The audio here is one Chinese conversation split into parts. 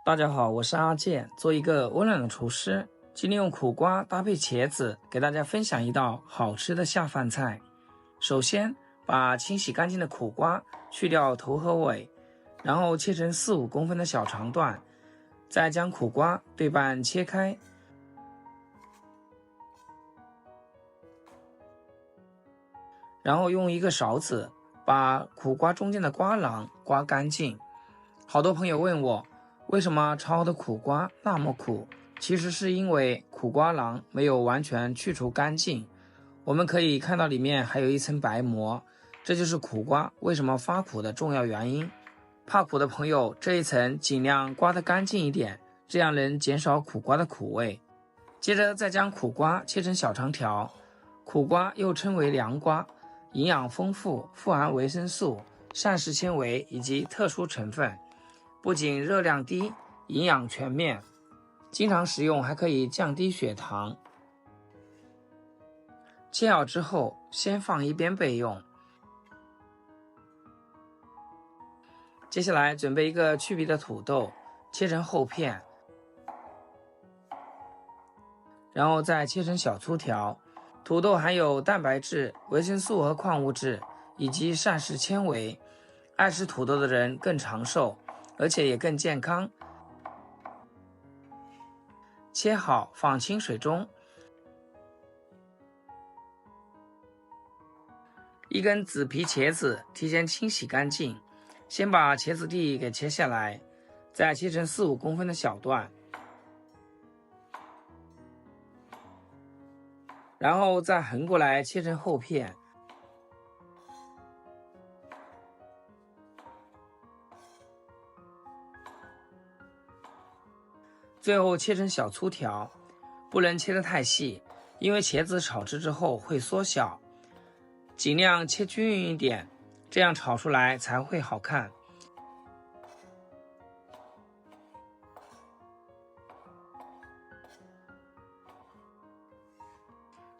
大家好，我是阿健，做一个温暖的厨师。今天用苦瓜搭配茄子，给大家分享一道好吃的下饭菜。首先，把清洗干净的苦瓜去掉头和尾，然后切成4-5公分的小长段，再将苦瓜对半切开，然后用一个勺子把苦瓜中间的瓜瓤刮干净。好多朋友问我，为什么炒好的苦瓜那么苦？其实是因为苦瓜瓤没有完全去除干净，我们可以看到里面还有一层白膜，这就是苦瓜为什么发苦的重要原因。怕苦的朋友，这一层尽量刮得干净一点，这样能减少苦瓜的苦味。接着再将苦瓜切成小长条。苦瓜又称为凉瓜，营养丰富，富含维生素、膳食纤维以及特殊成分，不仅热量低，营养全面，经常食用还可以降低血糖。切好之后，先放一边备用。接下来准备一个去皮的土豆，切成厚片，然后再切成小粗条。土豆含有蛋白质、维生素和矿物质，以及膳食纤维，爱吃土豆的人更长寿，而且也更健康。切好放清水中。一根紫皮茄子提前清洗干净，先把茄子蒂给切下来，再切成4-5公分的小段，然后再横过来切成厚片。最后切成小粗条，不能切得太细，因为茄子炒制之后会缩小，尽量切均匀一点，这样炒出来才会好看。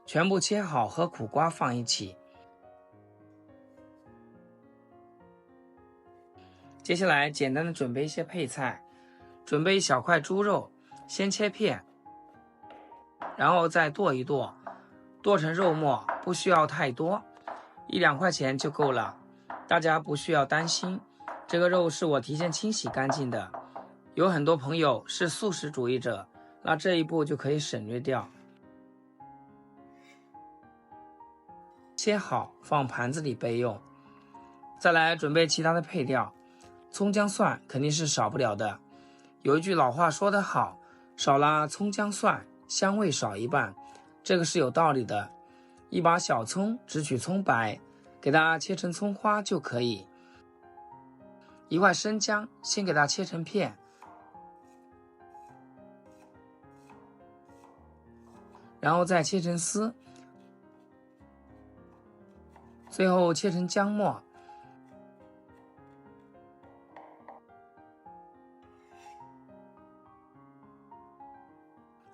全部切好和苦瓜放一起。接下来简单的准备一些配菜，准备小块猪肉，先切片，然后再剁一剁，剁成肉末，不需要太多，1-2块钱就够了。大家不需要担心，这个肉是我提前清洗干净的。有很多朋友是素食主义者，那这一步就可以省略掉。切好放盘子里备用。再来准备其他的配料，葱姜蒜肯定是少不了的。有一句老话说得好，少了葱姜蒜，香味少一半，这个是有道理的。一把小葱只取葱白，给它切成葱花就可以。一块生姜先给它切成片，然后再切成丝，最后切成姜末。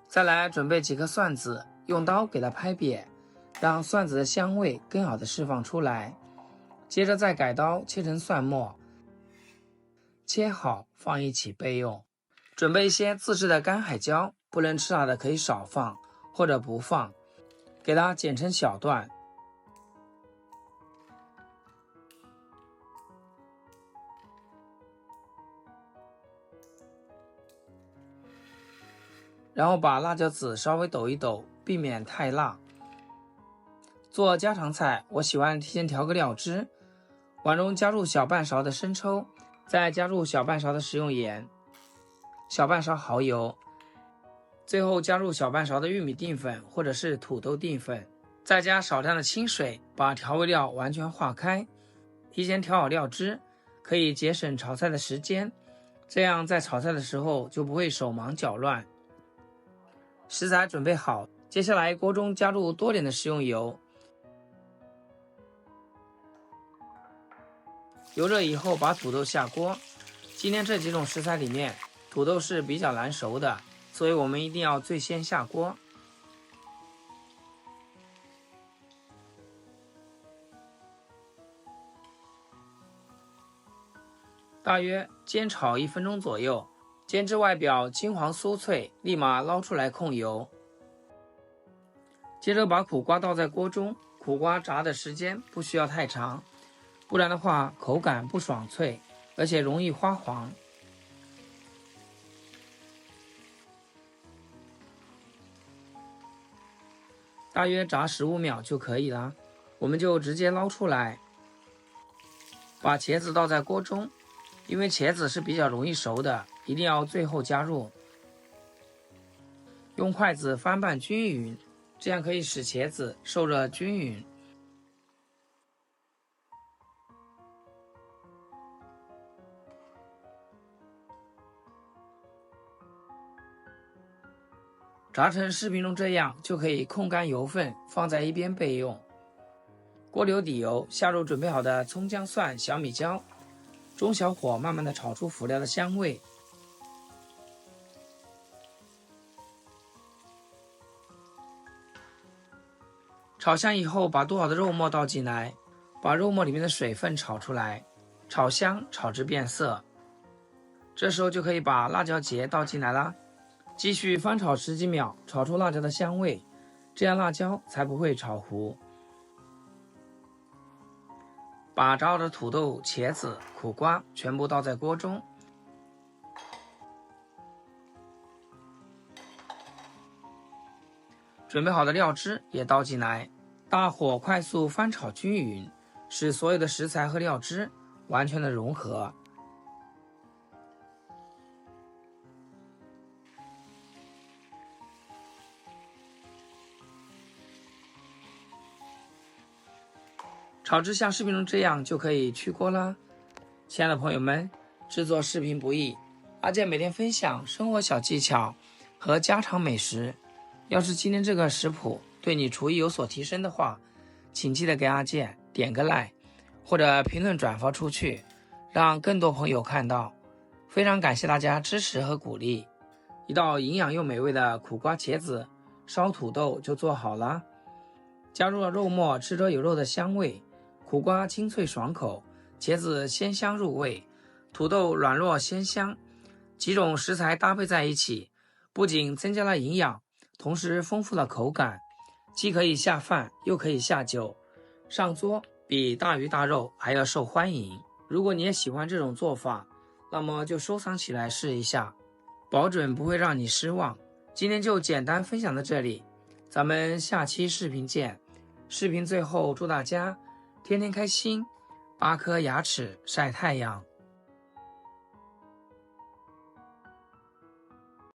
再来准备几颗蒜子，用刀给它拍扁，让蒜子的香味更好的释放出来。接着再改刀切成蒜末，切好放一起备用。准备一些自制的干海椒，不能吃辣的可以少放或者不放，给它剪成小段。然后把辣椒籽稍微抖一抖，避免太辣。做家常菜，我喜欢提前调个料汁，碗中加入小半勺的生抽，再加入小半勺的食用盐，小半勺蚝油，最后加入小半勺的玉米淀粉或者是土豆淀粉，再加少量的清水，把调味料完全化开。提前调好料汁，可以节省炒菜的时间，这样在炒菜的时候就不会手忙脚乱。食材准备好，接下来锅中加入多点的食用油，油热以后把土豆下锅。今天这几种食材里面，土豆是比较难熟的，所以我们一定要最先下锅。大约煎炒1分钟左右，煎至外表金黄酥脆，立马捞出来控油。接着把苦瓜倒在锅中，苦瓜炸的时间不需要太长，不然的话口感不爽脆，而且容易花黄。大约炸15秒就可以了，我们就直接捞出来，把茄子倒在锅中，因为茄子是比较容易熟的，一定要最后加入。用筷子翻拌均匀，这样可以使茄子受热均匀。炸成视频中这样就可以控干油分，放在一边备用。锅留底油，下入准备好的葱姜蒜、小米椒，中小火慢慢的炒出辅料的香味。炒香以后，把剁好的肉末倒进来，把肉末里面的水分炒出来，炒香，炒至变色。这时候就可以把辣椒节倒进来啦。继续翻炒10几秒，炒出辣椒的香味，这样辣椒才不会炒糊。把炸好的土豆、茄子、苦瓜全部倒在锅中，准备好的料汁也倒进来，大火快速翻炒均匀，使所有的食材和料汁完全的融合。炒至像视频中这样就可以去锅啦。亲爱的朋友们，制作视频不易，阿健每天分享生活小技巧和家常美食。要是今天这个食谱对你厨艺有所提升的话，请记得给阿健点个 like， 或者评论转发出去，让更多朋友看到。非常感谢大家支持和鼓励。一道营养又美味的苦瓜茄子烧土豆就做好了。加入了肉末，吃着有肉的香味，苦瓜清脆爽口，茄子鲜香入味，土豆软糯鲜香，几种食材搭配在一起，不仅增加了营养，同时丰富了口感，既可以下饭又可以下酒，上桌比大鱼大肉还要受欢迎。如果你也喜欢这种做法，那么就收藏起来试一下，保准不会让你失望。今天就简单分享到这里，咱们下期视频见。视频最后祝大家天天开心，8颗牙齿晒太阳。